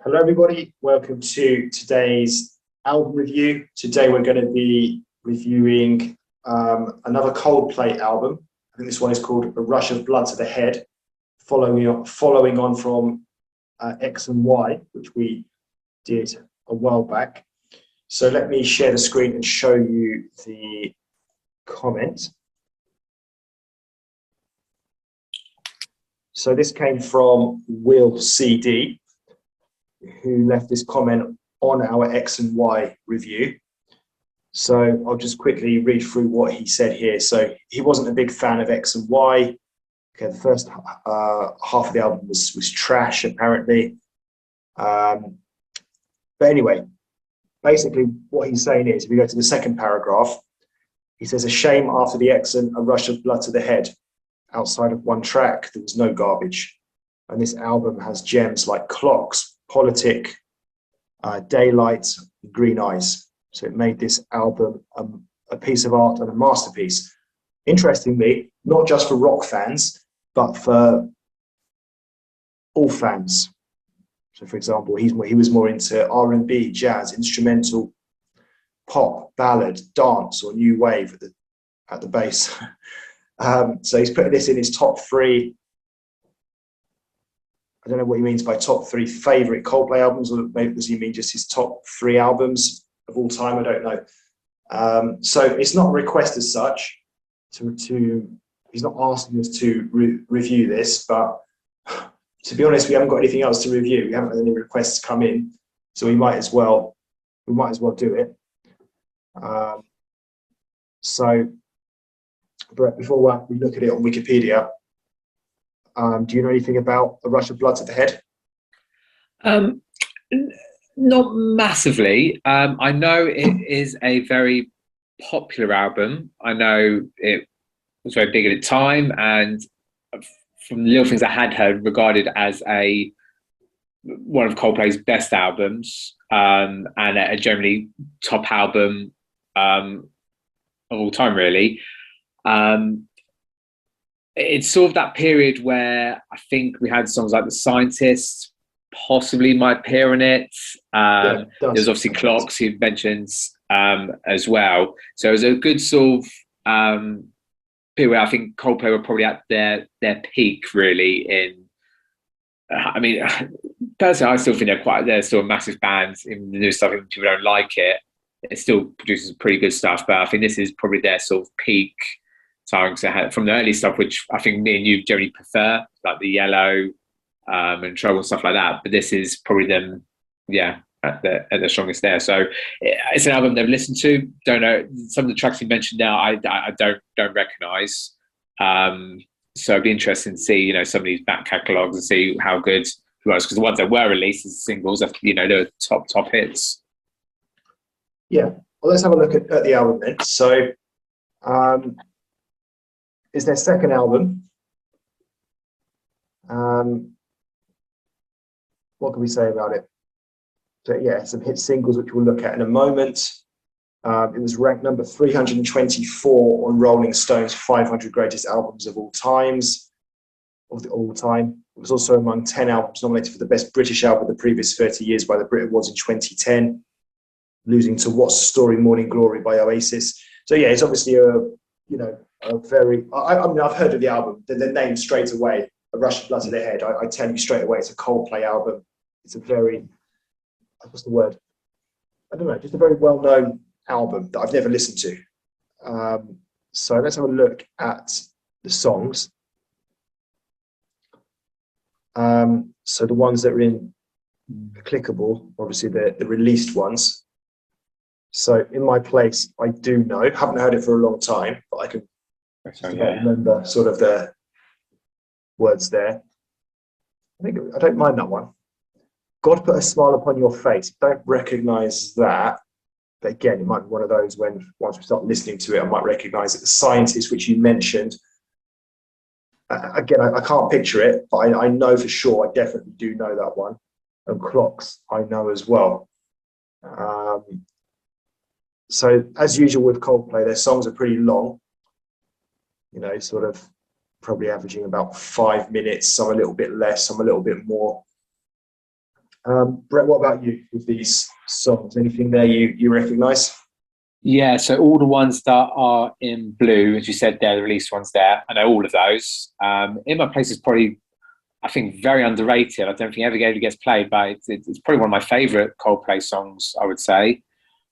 Hello, everybody. Welcome to today's album review. Today, we're going to be reviewing another Coldplay album. I think this one is called A Rush of Blood to the Head, following on from X and Y, which we did a while back. So let me share the screen and show you the comment. So this came from Will CD, who left this comment on our X and Y review. So I'll just quickly read through what he said here. So he wasn't a big fan of X and Y. Okay, the first half of the album was trash, apparently. But anyway, basically what he's saying is, if you go to the second paragraph, he says, "A shame after the X and A Rush of Blood to the Head. Outside of one track, there was no garbage. And this album has gems like Clocks, Politic, Daylight, Green Eyes." So it made this album a piece of art and a masterpiece. Interestingly, not just for rock fans, but for all fans. So, for example, he was more into R&B, jazz, instrumental, pop, ballad, dance, or new wave at the base. So he's putting this in his top three. I don't know what he means by top three favorite Coldplay albums, or maybe does he mean just his top three albums of all time? I don't know. So it's not a request as such. He's not asking us to review this, but to be honest, we haven't got anything else to review. We haven't had any requests come in, so we might as well do it. So, Brett, before we look at it on Wikipedia, do you know anything about A Rush of Blood to the Head? Not massively. I know it is a very popular album. I know it was very big at the time, and from the little things I had heard, regarded as one of Coldplay's best albums, and a generally top album of all time, really. It's sort of that period where I think we had songs like The Scientist possibly might appear in it. There's obviously Clocks, he mentions, as well. So it was a good sort of period where I think Coldplay were probably at their peak, really. I mean, personally, I still think they're still a massive band. In the new stuff, even people don't like it, it still produces pretty good stuff. But I think this is probably their sort of peak time from the early stuff, which I think me and you generally prefer, like the Yellow and Trouble and stuff like that. But this is probably them, at the strongest there. So it's an album they've listened to. Don't know some of the tracks you mentioned now. I don't recognise. So it'd be interesting to see, some of these back catalogues and see how good it was, because the ones that were released as singles, they're top hits. Yeah. Well, let's have a look at the album then. So, it's their second album. What can we say about it? So yeah, some hit singles which we'll look at in a moment. It was ranked number 324 on Rolling Stone's 500 greatest albums of all time. It was also among 10 albums nominated for the best British album of the previous 30 years by the Brit Awards in 2010, losing to What's the Story, Morning Glory by Oasis. So yeah, it's obviously a very, I mean, I've heard of the album, the name straight away, A Rush of Blood to the Head. I tell you straight away, it's a Coldplay album. It's a very, what's the word? I don't know, just a very well-known album that I've never listened to. So let's have a look at the songs. So the ones that are in clickable, obviously the released ones. So In My Place, I do know, haven't heard it for a long time, but I can remember sort of the words there. I don't mind that one. God Put a Smile Upon Your Face. Don't recognise that. But again, it might be one of those when once we start listening to it, I might recognise it. The Scientist, which you mentioned. Again, I can't picture it, but I know for sure, I definitely do know that one. And Clocks, I know as well. So as usual with Coldplay, their songs are pretty long. Sort of probably averaging about 5 minutes, some a little bit less, some a little bit more. Brett, what about you with these songs? Anything there you recognise? Yeah, so all the ones that are in blue, as you said, they're the released ones there. I know all of those. In My Place is probably, I think, very underrated. I don't think every game it gets played, but it's probably one of my favourite Coldplay songs, I would say.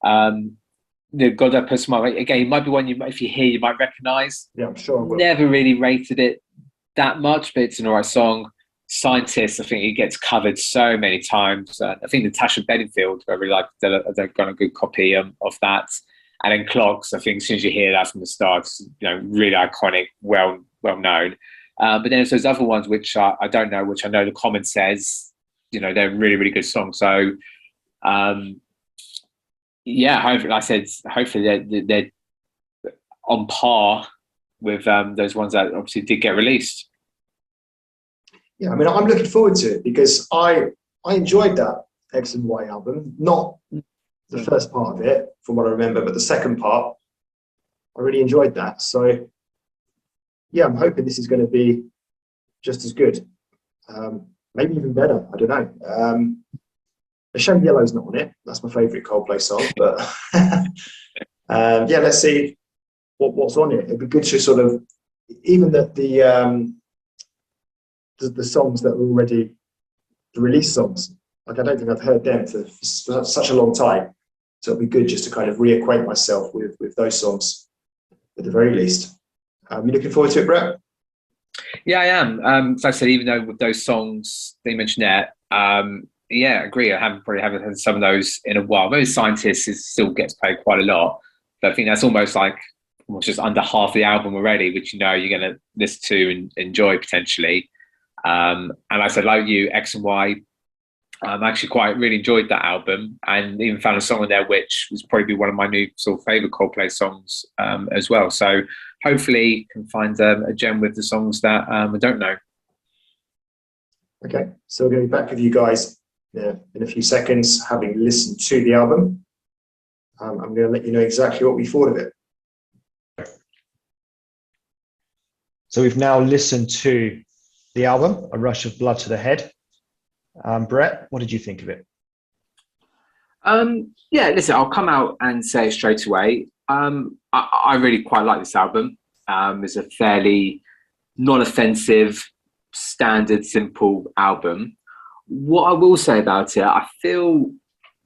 The God That Puts My Way, again, it might be one if you hear, you might recognise. Yeah, I'm sure I will. Never really rated it that much, but it's an alright song. Scientists, I think it gets covered so many times. I think Natasha Bedingfield, I really like, they've got a good copy of that. And then Clocks, I think as soon as you hear that from the start, it's, really iconic, well known. But then there's those other ones which I don't know, which I know the comment says, they're really, really good songs. So, yeah, hopefully they're on par with those ones that obviously did get released. Yeah, I mean, I'm looking forward to it because I enjoyed that X and Y album. Not the first part of it, from what I remember, but the second part, I really enjoyed that. So, yeah, I'm hoping this is going to be just as good. Maybe even better. I don't know. A Shame Yellow's not on it. That's my favourite Coldplay song. But yeah, let's see what's on it. It'd be good to sort of, even the songs that were already the release songs. Like, I don't think I've heard them for such a long time. So it'll be good just to kind of reacquaint myself with those songs at the very least. You looking forward to it, Brett? Yeah, I am. So I said, even though with those songs that you mentioned there, yeah, I agree. I probably haven't heard some of those in a while. Maybe Scientists still gets played quite a lot. But I think that's almost just under half the album already, which you're going to listen to and enjoy potentially. And I said, like you, X and Y, I actually really enjoyed that album, and even found a song on there which was probably one of my new sort of favourite Coldplay songs as well. So hopefully can find a gem with the songs that I don't know. Okay, so we're going to be back with you guys in a few seconds, having listened to the album. I'm going to let you know exactly what we thought of it. So we've now listened to the album, A Rush of Blood to the Head. Brett, what did you think of it? Yeah, listen, I'll come out and say straight away, I really quite like this album. It's a fairly non-offensive, standard, simple album. What I will say about it, I feel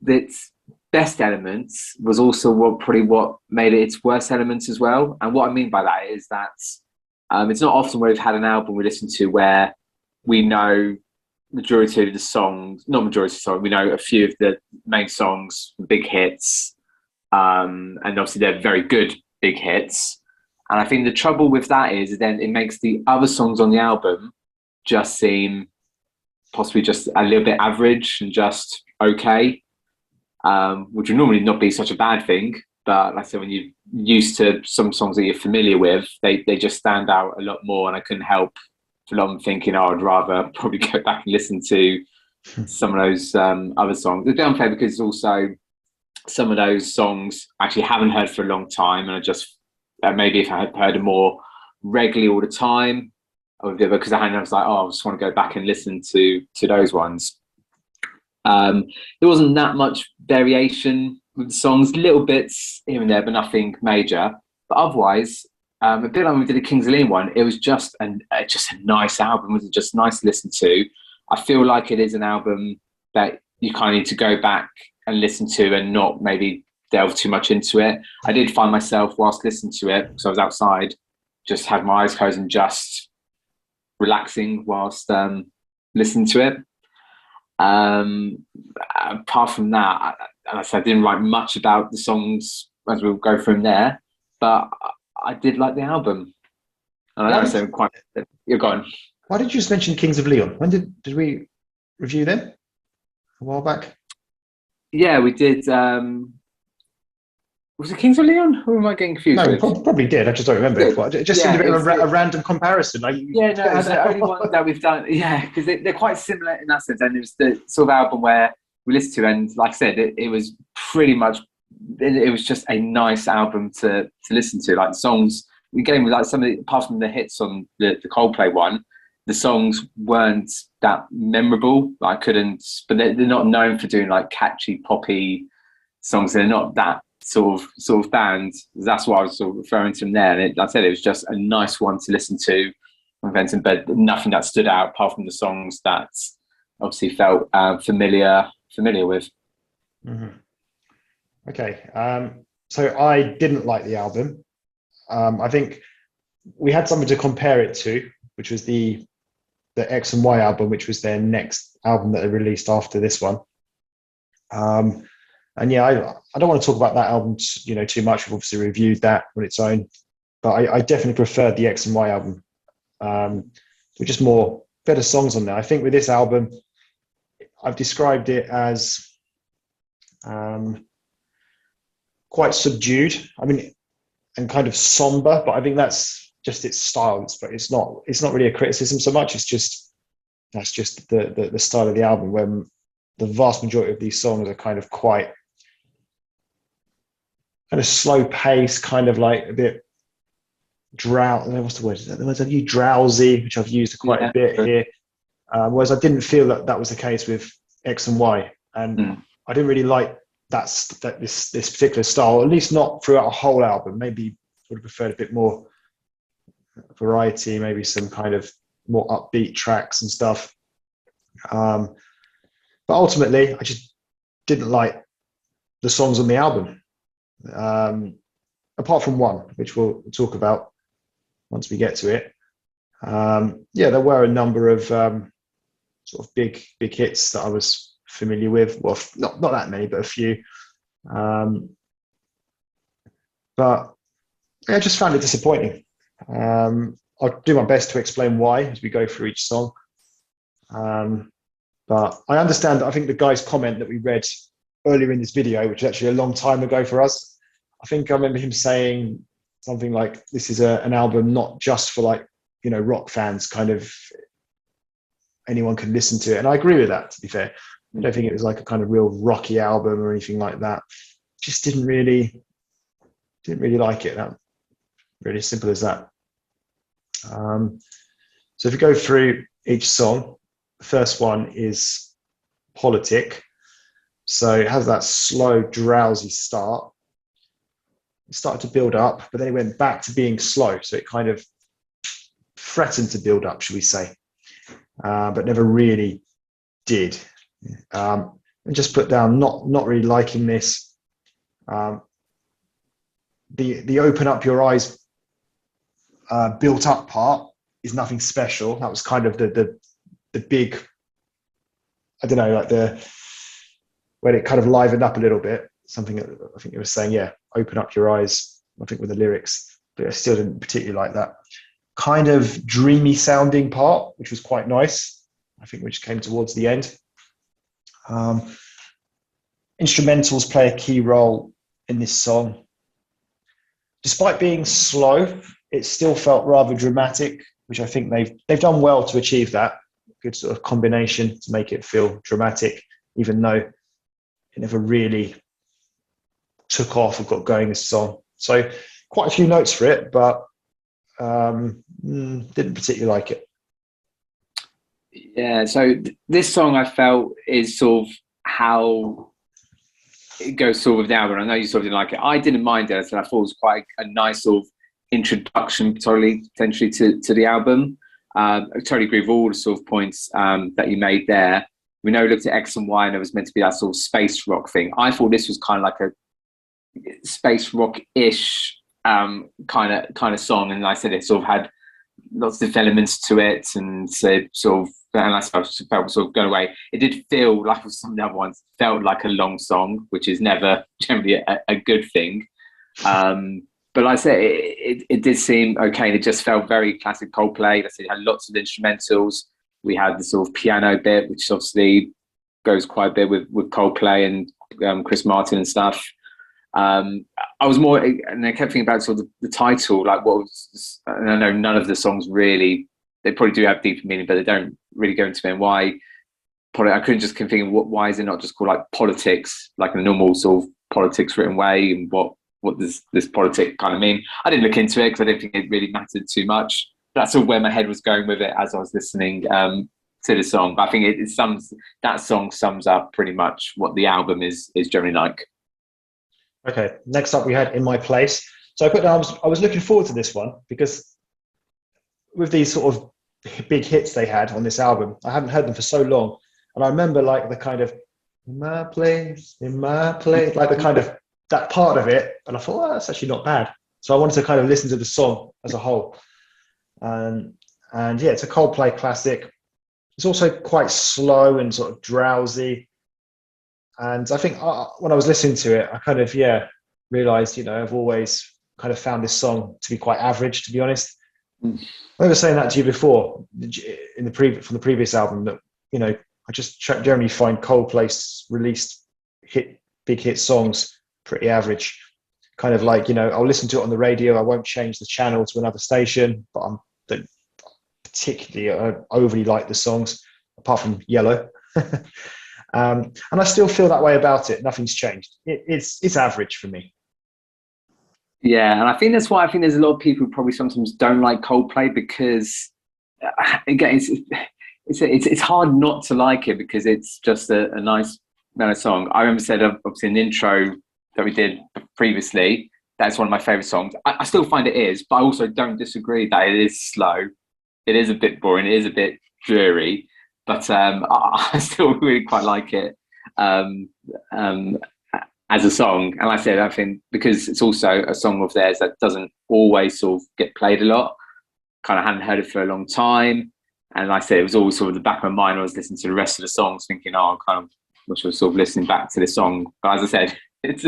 that its best elements was also what made it its worst elements as well. And what I mean by that is that it's not often where we've had an album we listen to where we know majority of the songs, not majority, sorry, we know a few of the main songs, big hits, and obviously they're very good big hits. And I think the trouble with that is then it makes the other songs on the album just seem possibly just a little bit average and just okay, which would normally not be such a bad thing. But like I said, when you're used to some songs that you're familiar with, they just stand out a lot more. And I couldn't help for long thinking, I'd rather probably go back and listen to some of those other songs. It's a bit unfair because also some of those songs I actually haven't heard for a long time, and I just maybe if I had heard them more regularly all the time, I would, because I was like, I just want to go back and listen to those ones. There wasn't that much variation with the songs, little bits here and there, but nothing major. But otherwise, a bit like when we did the Kings of Leon one, it was just a nice album. It was just nice to listen to. I feel like it is an album that you kind of need to go back and listen to and not maybe delve too much into it. I did find myself whilst listening to it, because I was outside, just had my eyes closed and just relaxing whilst listening to it. Apart from that, I didn't write much about the songs as we'll go from there, but I did like the album. And I said quite. You're gone. Why did you just mention Kings of Leon? When did we review them? A while back. Yeah, we did. Was it Kings of Leon? Who am I getting confused with? Probably did. I just don't remember it. It just seemed a bit of a random comparison. It's the only one that we've done. Yeah, because they're quite similar in that sense. And it was the sort of album where we listened to, and like I said, it was pretty much. It was just a nice album to listen to. Like the songs, again, with like some of the, apart from the hits on the Coldplay one, the songs weren't that memorable. I couldn't, but they're not known for doing like catchy poppy songs. They're not that sort of band. That's what I was sort of referring to them there. And like I said, it was just a nice one to listen to, but nothing that stood out apart from the songs that obviously felt familiar with. Mm-hmm. Okay, so I didn't like the album. I think we had something to compare it to, which was the X and Y album, which was their next album that they released after this one. And yeah, I don't want to talk about that album, too much. We've obviously reviewed that on its own, but I definitely preferred the X and Y album. With just more better songs on there. I think with this album, I've described it as quite subdued. I mean, and kind of somber, but I think that's just its style. It's not really a criticism so much. That's just the style of the album, when the vast majority of these songs are kind of quite kind of slow pace, kind of like a bit what's the word? The words I've used, drowsy, which I've used quite a bit here. Whereas I didn't feel that was the case with X and Y, and I didn't really like this particular style, at least not throughout a whole album. Maybe would have preferred a bit more variety, maybe some kind of more upbeat tracks and stuff. But ultimately, I just didn't like the songs on the album, apart from one, which we'll talk about once we get to it. There were a number of sort of big hits that I was familiar with. Well, not that many, but a few. But I just found it disappointing. I'll do my best to explain why as we go through each song. But I understand that I think the guy's comment that we read earlier in this video, which is actually a long time ago for us, I think I remember him saying something like, this is an album not just for like, rock fans, kind of anyone can listen to it. And I agree with that, to be fair. I don't think it was like a kind of real rocky album or anything like that. Just didn't really like it. That really simple as that. So if we go through each song, the first one is Politic. So it has that slow, drowsy start. It started to build up, but then it went back to being slow. So it kind of threatened to build up, should we say, but never really did. And just put down, not really liking this. The open up your eyes built up part is nothing special. That was kind of the big, I don't know, like when it kind of livened up a little bit. Something that I think it was saying, open up your eyes, I think with the lyrics, but I still didn't particularly like that. Kind of dreamy sounding part, which was quite nice, I think, which came towards the end. Instrumentals play a key role in this song. Despite being slow, it still felt rather dramatic, which I think they've done well to achieve that. Good sort of combination to make it feel dramatic, even though it never really took off or got going, this song. So quite a few notes for it, but didn't particularly like it. Yeah, so this song I felt is sort of how it goes sort of with the album. I know you sort of didn't like it. I didn't mind it. I thought it was quite a nice sort of introduction, potentially to the album. I totally agree with all the sort of points that you made there. We know we looked at X and Y and it was meant to be that sort of space rock thing. I thought this was kind of like a space rock-ish kind of song, and like I said, it sort of had lots of elements to it, and so sort of, and I felt sort of go away. It did feel like some of the other ones felt like a long song, which is never generally a good thing. But like I said, it did seem okay. It just felt very classic Coldplay. Like I said, it had lots of instrumentals. We had the sort of piano bit, which obviously goes quite a bit with Coldplay and Chris Martin and stuff. I was more, and I kept thinking about sort of the title, like what was, and I know none of the songs really, they probably do have deeper meaning, but they don't really go into it. And why, I couldn't just keep thinking, why is it not just called like politics, like in a normal sort of politics written way, and what does this politic kind of mean? I didn't look into it because I didn't think it really mattered too much. that's where my head was going with it as I was listening to the song. But I think that song sums up pretty much what the album is generally like. Okay, next up we had In My Place. So I put down, I was looking forward to this one because with these sort of big hits they had on this album, I hadn't heard them for so long. And I remember like the kind of, in my place, like the kind of, that part of it. And I thought, well, that's actually not bad. So I wanted to kind of listen to the song as a whole. And yeah, it's a Coldplay classic. It's also quite slow and sort of drowsy. And I think when I was listening to it, I kind of, realized, I've always kind of found this song to be quite average, to be honest. I remember saying that to you before from the previous album that, I just generally find Coldplay's released big hit songs pretty average. Kind of like, I'll listen to it on the radio. I won't change the channel to another station, but I don't particularly overly like the songs, apart from Yellow. And I still feel that way about it. Nothing's changed. It's average for me. Yeah, and I think that's why I think there's a lot of people who probably sometimes don't like Coldplay because, again, it's hard not to like it because it's just a nice mellow song. I remember said obviously in the intro that we did previously, that's one of my favourite songs. I still find it is, but I also don't disagree that it is slow. It is a bit boring. It is a bit dreary, but I still really quite like it as a song. And like I said, I think because it's also a song of theirs that doesn't always sort of get played a lot. Kind of hadn't heard it for a long time. And like I said, it was always sort of the back of my mind. I was listening to the rest of the songs thinking, I'm kind of wish I was sort of listening back to the song. But as I said, it's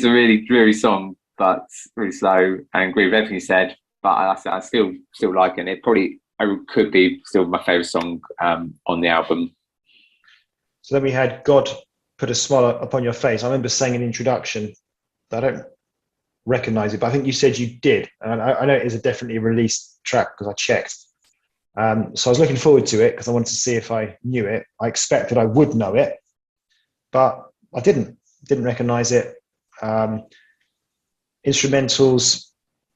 a really dreary song, but really slow. And I agree with everything you said. But I still like it. It probably could be still my favourite song on the album. So then we had God Put a Smile Upon Your Face. I remember saying an introduction that I don't recognise it, but I think you said you did. And I know it is definitely a released track because I checked. So I was looking forward to it because I wanted to see if I knew it. I expected I would know it, but I didn't recognise it. Instrumentals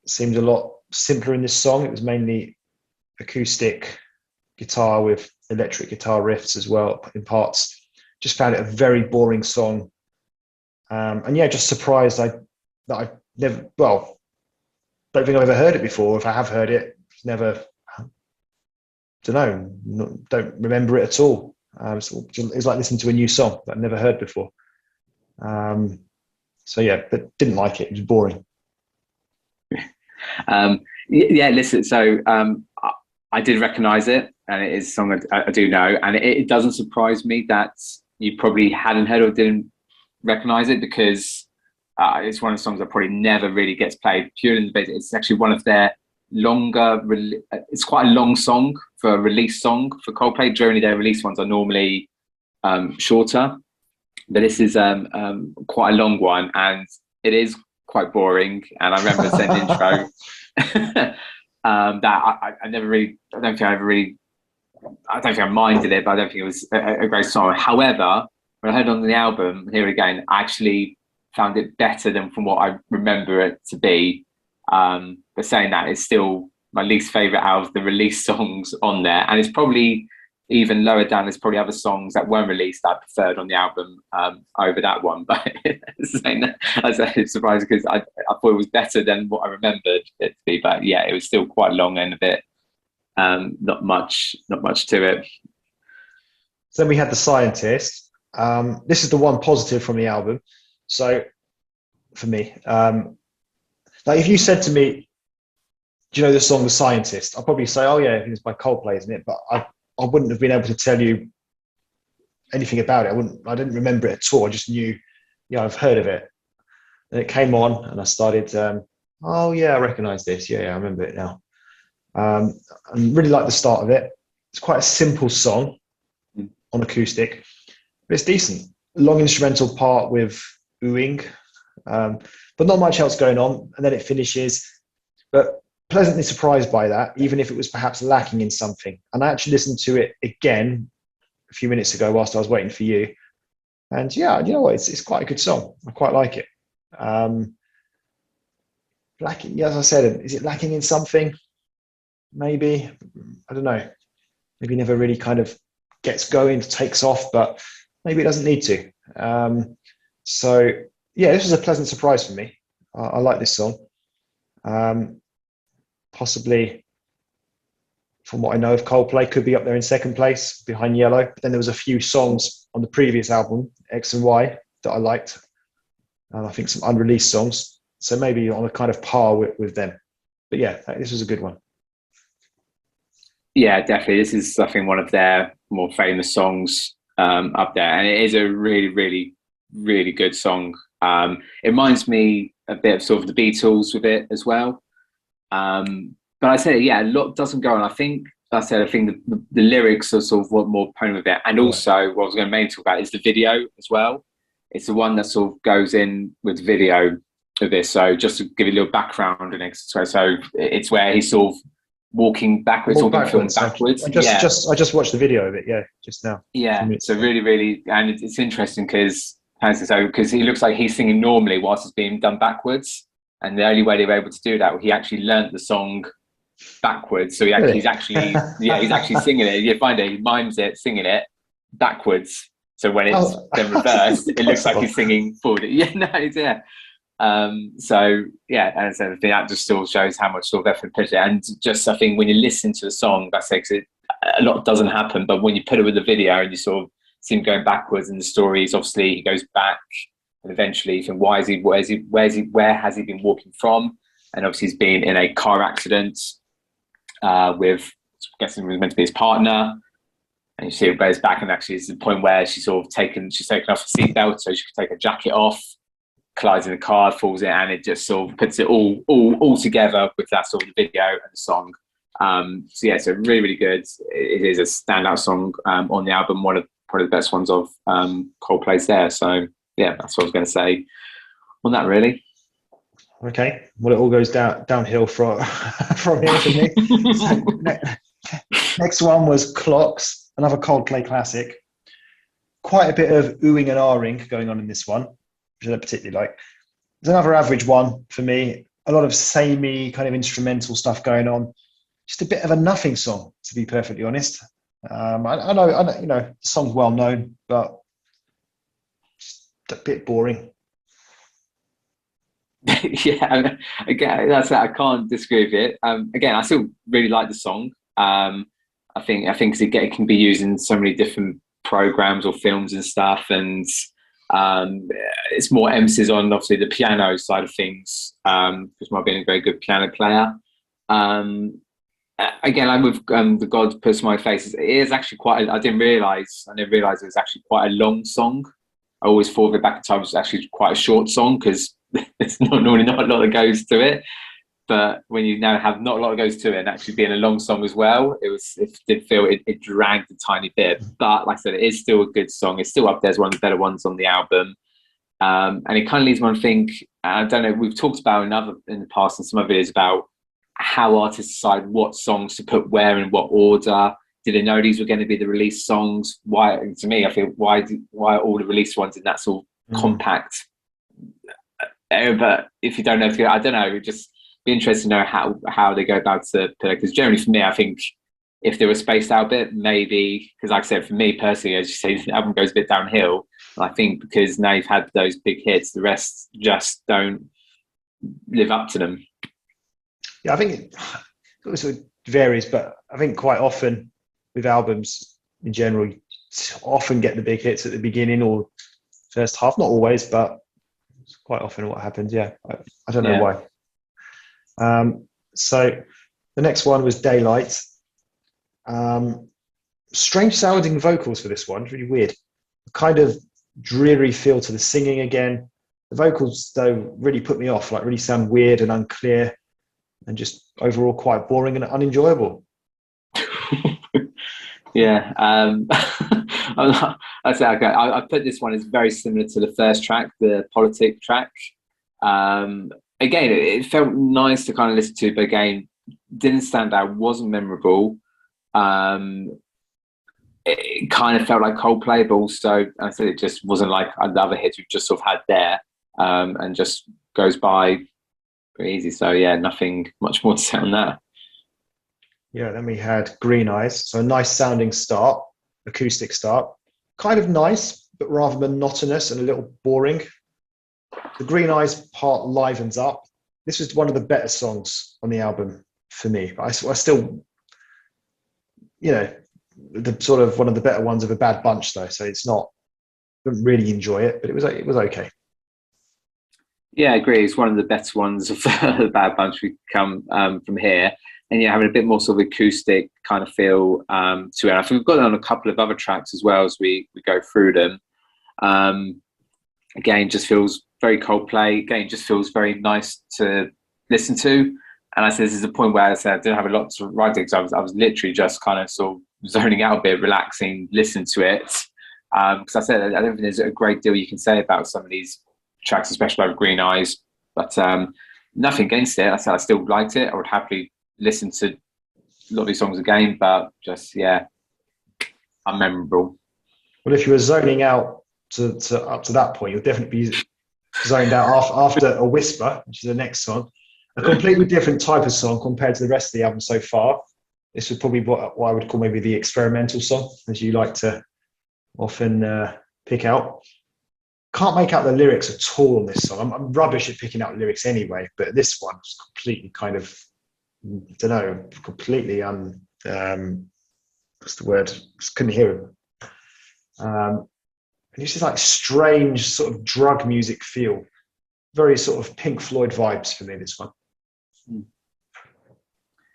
seemed a lot simpler in this song. It was mainly acoustic guitar with electric guitar riffs as well in parts. Just found it a very boring song. And yeah, just surprised that I never, well, don't think I've ever heard it before. If I have heard it, never, don't remember it at all. So it's like listening to a new song that I've never heard before. So yeah, but didn't like it. It was boring. Yeah, listen, so I did recognise it, and it is a song I do know, and it doesn't surprise me that you probably hadn't heard or didn't recognise it because it's one of the songs that probably never really gets played. Purely in the basis, it's actually one of their longer. It's quite a long song for a release song for Coldplay. Generally, their release ones are normally shorter, but this is quite a long one, and it is quite boring. And I remember saying the intro that I never really, I don't think I minded it, but I don't think it was a great song. However, when I heard it on the album, here again, I actually found it better than from what I remember it to be. But saying that, it's still my least favourite out of the released songs on there. And it's probably even lower down. There's probably other songs that weren't released that I preferred on the album over that one. But saying that, I was surprised because I thought it was better than what I remembered it to be. But yeah, it was still quite long and a bit not much to it. So then we had The Scientist. This is the one positive from the album. So for me, like if you said to me, do you know the song The Scientist? I'll probably say, oh yeah, it's by Coldplay, isn't it? But I wouldn't have been able to tell you anything about it. I didn't remember it at all. I just knew, I've heard of it. And it came on and I started, oh yeah, I recognize this. Yeah, I remember it now. I really like the start of it. It's quite a simple song on acoustic, but it's decent. Long instrumental part with oohing, but not much else going on. And then it finishes, but pleasantly surprised by that, even if it was perhaps lacking in something. And I actually listened to it again a few minutes ago whilst I was waiting for you. And yeah, you know what? It's quite a good song. I quite like it. Lacking, as I said, is it lacking in something? maybe. I don't know. Maybe never really kind of gets going, takes off, but maybe it doesn't need to. So yeah, this was a pleasant surprise for me. I like this song. Possibly, from what I know of Coldplay, could be up there in second place behind Yellow. But then there was a few songs on the previous album, X and Y, that I liked. And I think some unreleased songs. So maybe on a kind of par with them. But yeah, this was a good one. Yeah, definitely. This is, I think, one of their more famous songs up there. And it is a really, really, really good song. It reminds me a bit of sort of the Beatles with it as well. But I say, yeah, a lot doesn't go on. I think the lyrics are sort of what more poignant with it. And also, what I was going to mainly talk about is the video as well. It's the one that sort of goes in with the video of this. So just to give you a little background on it. So it's where he's sort of walking backwards, or filmed backwards. I just watched the video of it, just now. Yeah, so really, really, and it's interesting because he looks like he's singing normally whilst it's being done backwards. And the only way they were able to do that, he actually learnt the song backwards. So he's actually singing it. You find it, he mimes it, singing it backwards. So when it's then reversed, it looks like he's singing forward. Yeah, no, yeah. So yeah, and so that just still shows how much sort of effort put it. And just, I think when you listen to the song, that's like, a lot doesn't happen. But when you put it with the video and you sort of see him going backwards, and the story is obviously he goes back. And eventually, you think, where has he been walking from? And obviously, he's been in a car accident with, I'm guessing it was meant to be his partner. And you see it goes back, and actually, it's the point where she's taken off her seatbelt so she can take her jacket off, collides in the car, falls in, and it just sort of puts it all together with that sort of video and the song. So yeah, so really, really good. It is a standout song on the album, one of probably the best ones of Coldplay's there. So yeah, that's what I was going to say on that, really. Okay, well, it all goes downhill from here for me. So, next one was Clocks, another Coldplay classic. Quite a bit of oohing and ahhing going on in this one, which I don't particularly like. It's another average one for me. A lot of samey kind of instrumental stuff going on. Just a bit of a nothing song, to be perfectly honest. I know, the song's well known, but a bit boring. Yeah, again, that's it. I can't disagree with it. Again, I still really like the song. I think it can be used in so many different programs or films and stuff, and it's more emphasis on obviously the piano side of things, because my being a very good piano player. Again, like with the God Puts My Face, it is actually quite. I never realised it was actually quite a long song. I always thought of it back in time, it was actually quite a short song because there's normally not a lot that goes to it. But when you now have not a lot that goes to it and actually being a long song as well, it did feel it dragged a tiny bit. But like I said, it is still a good song. It's still up there as one of the better ones on the album. And it kind of leads me to think, I don't know, we've talked about in the past in some other videos about how artists decide what songs to put where in what order. Did they know these were going to be the release songs? Why? To me, I feel why are all the release ones in that sort of compact? But if you don't know, I don't know. It'd just be interesting to know how they go about it. Because generally, for me, I think if they were spaced out a bit, maybe because, like I said, for me personally, as you say, the album goes a bit downhill. And I think because now you've had those big hits, the rest just don't live up to them. Yeah, I think it sort of varies, but I think quite often with albums in general, you often get the big hits at the beginning or first half. Not always, but it's quite often what happens. Yeah, I don't know why. So the next one was Daylight. Strange sounding vocals for this one. It's really weird. Kind of dreary feel to the singing again. The vocals, though, really put me off. Like, really sound weird and unclear, and just overall quite boring and unenjoyable. Yeah, I put this one as very similar to the first track, the Politic track. Again, it felt nice to kind of listen to, but again, didn't stand out, wasn't memorable. It kind of felt like Coldplay, but also, I said, it just wasn't like the other hits we've just sort of had there, and just goes by pretty easy. So yeah, nothing much more to say on that. Yeah, then we had Green Eyes. So a nice sounding start, acoustic start. Kind of nice, but rather monotonous and a little boring. The Green Eyes part livens up. This was one of the better songs on the album for me. But I still, the sort of one of the better ones of a Bad Bunch though. So it's not, didn't really enjoy it, but it was okay. Yeah, I agree. It's one of the better ones of the Bad Bunch we come from here. And yeah, having a bit more sort of acoustic kind of feel to it. I think we've got that on a couple of other tracks as well as we go through them. Again, just feels very Coldplay. Again, just feels very nice to listen to. And I said this is a point where I said I didn't have a lot to write it because I was literally just kind of sort of zoning out a bit, relaxing, listening to it. Because I said I don't think there's a great deal you can say about some of these tracks, especially like Green Eyes. But nothing against it. I said I still liked it. I would happily listen to a lot of these songs again, but just unmemorable. Well, if you were zoning out to up to that point, you'll definitely be zoned out after A Whisper, which is the next song. A completely different type of song compared to the rest of the album so far. This would probably what I would call maybe the experimental song, as you like to often pick out. Can't make out the lyrics at all on this song. I'm rubbish at picking out lyrics anyway, but this one was completely kind of, I don't know, completely what's the word? Just couldn't hear him. And it's just like strange sort of drug music feel. Very sort of Pink Floyd vibes for me, this one.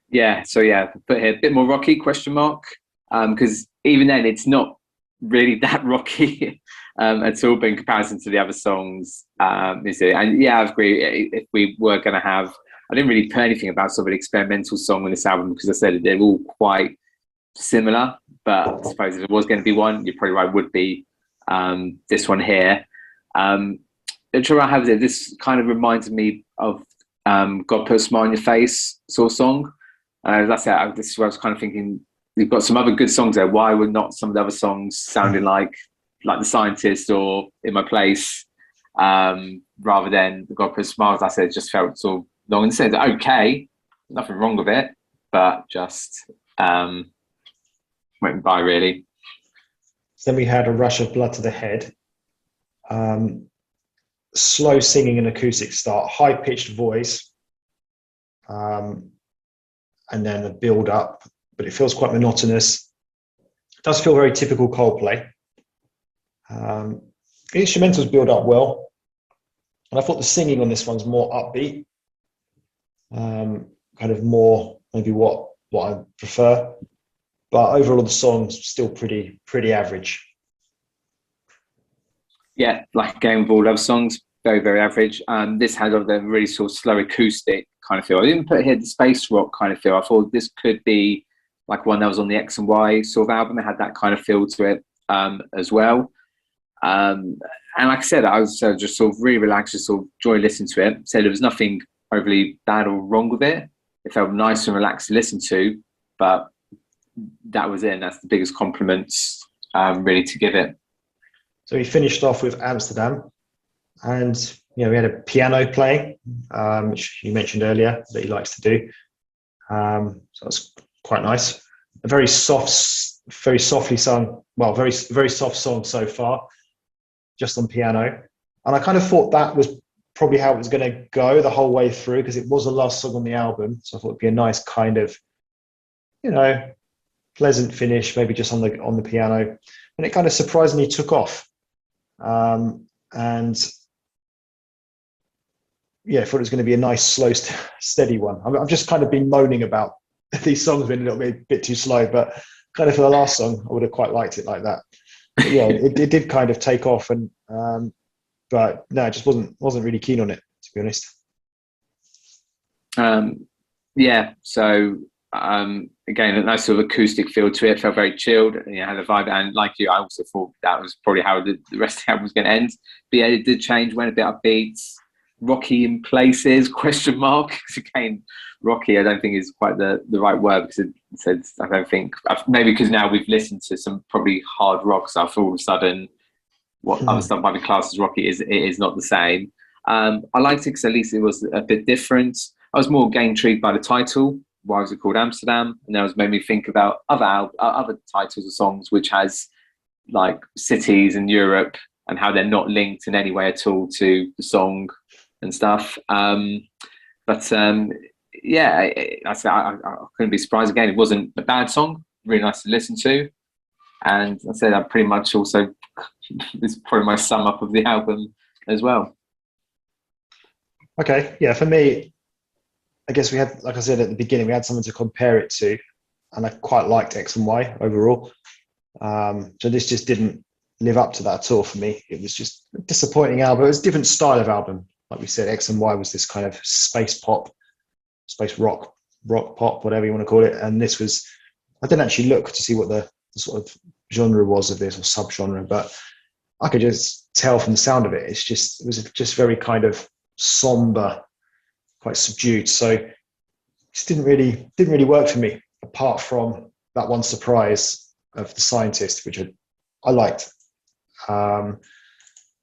Yeah, so put here a bit more rocky, question mark, because even then it's not really that rocky at all, but in comparison to the other songs, and yeah, I agree. If we were going to have, I didn't really put anything about sort of an experimental song on this album because I said they're all quite similar, but I suppose if it was going to be one, you're probably right, would be this one here. This kind of reminds me of God Put a Smile on Your Face sort of song. That's it. This is where I was kind of thinking, we've got some other good songs there. Why were not some of the other songs sounding like The Scientist or In My Place, rather than God Put a Smile? As I said, it just felt sort of long. And said, okay, nothing wrong with it, but just went by really. Then we had A Rush of Blood to the Head. Slow singing and acoustic start, high pitched voice, and then a build up, but it feels quite monotonous. It does feel very typical Coldplay. The instrumentals build up well, and I thought the singing on this one's more upbeat, kind of more maybe what I prefer. But overall, the song's still pretty average. Yeah, like a game of all love songs, very, very average. This had a really sort of slow acoustic kind of feel. I didn't put here the space rock kind of feel. I thought this could be like one that was on the X and Y sort of album. It had that kind of feel to it as well. And like I said, I was just sort of really relaxed, just sort of enjoy listening to it. So there was nothing overly bad or wrong with it. It felt nice and relaxed to listen to, but that was it. And that's the biggest compliments really to give it. So we finished off with Amsterdam, and we had a piano playing, which you mentioned earlier that he likes to do. So that's quite nice. A very softly sung, well, very soft song so far, just on piano. And I kind of thought that was probably how it was going to go the whole way through, because it was the last song on the album. So I thought it'd be a nice kind of, pleasant finish, maybe just on the piano. And it kind of surprisingly took off. And yeah, I thought it was going to be a nice, slow, steady one. I've just kind of been moaning about these songs being a little bit too slow, but kind of for the last song, I would have quite liked it like that. But yeah, it did kind of take off, and but no, I just wasn't really keen on it, to be honest. Yeah, so again, a nice sort of acoustic feel to it. Felt very chilled, and had a vibe. And like you, I also thought that was probably how the rest of the album was going to end. But yeah, it did change, went a bit upbeat, rocky in places, question mark. Again, rocky, I don't think is quite the right word, because it says, I don't think, maybe because now we've listened to some probably hard rock stuff, all of a sudden what other stuff might be classed as rocky it is not the same. I liked it because at least it was a bit different. I was more intrigued by the title, why was it called Amsterdam? And that was made me think about other titles of songs which has like cities in Europe and how they're not linked in any way at all to the song and stuff. Yeah, I couldn't be surprised again. It wasn't a bad song, really nice to listen to. And I said that pretty much also is probably my sum up of the album as well. Okay, yeah, for me, I guess we had, like I said at the beginning, we had something to compare it to, and I quite liked X and Y overall. So this just didn't live up to that at all for me. It was just a disappointing album. It was a different style of album. Like we said, X and Y was this kind of space pop, space rock pop, whatever you want to call it. And this was, I didn't actually look to see what the sort of genre was of this, or subgenre, but I could just tell from the sound of it. It was just very kind of somber, quite subdued. So it just didn't really work for me, apart from that one surprise of The Scientist, which I liked. But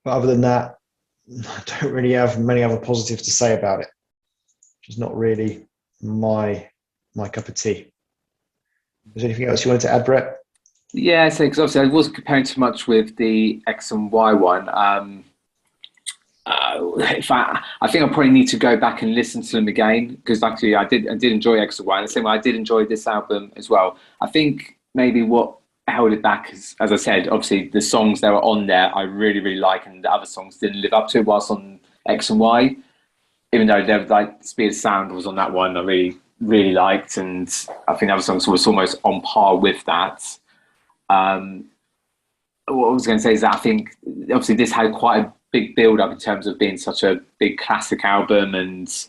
other than that, I don't really have many other positives to say about it. It's not really my cup of tea. Is there anything else you wanted to add, Brett? Yeah, so because obviously I wasn't comparing too much with the X and Y one. I think I probably need to go back and listen to them again, because actually I did enjoy X and Y, and the same way I did enjoy this album as well. I think maybe what held it back is, as I said, obviously the songs that were on there I really like, and the other songs didn't live up to it. Whilst on X and Y, even though like Speed of Sound was on that one, I really liked, and I think the other songs was almost on par with that. What I was going to say is that I think obviously this had quite a big build up in terms of being such a big classic album, and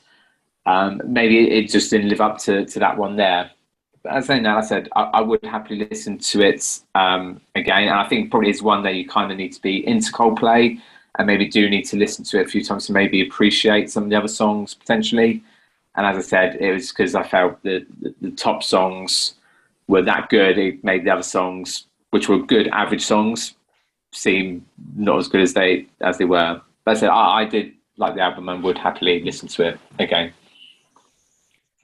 maybe it just didn't live up to that one there. But as I said, I would happily listen to it again, and I think probably it's one that you kind of need to be into Coldplay, and maybe do need to listen to it a few times to maybe appreciate some of the other songs potentially. And as I said, it was because I felt the top songs were that good. It made the other songs, which were good average songs, seem not as good as they were. But as I said, I did like the album and would happily listen to it again.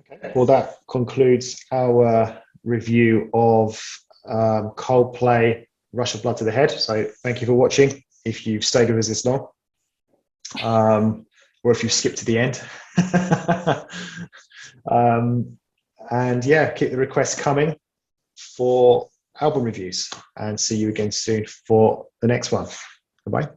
Okay. Well, that concludes our review of Coldplay, Rush of Blood to the Head. So thank you for watching, if you've stayed with us this long, or if you've skipped to the end. And yeah, keep the requests coming for album reviews, and see you again soon for the next one. Goodbye.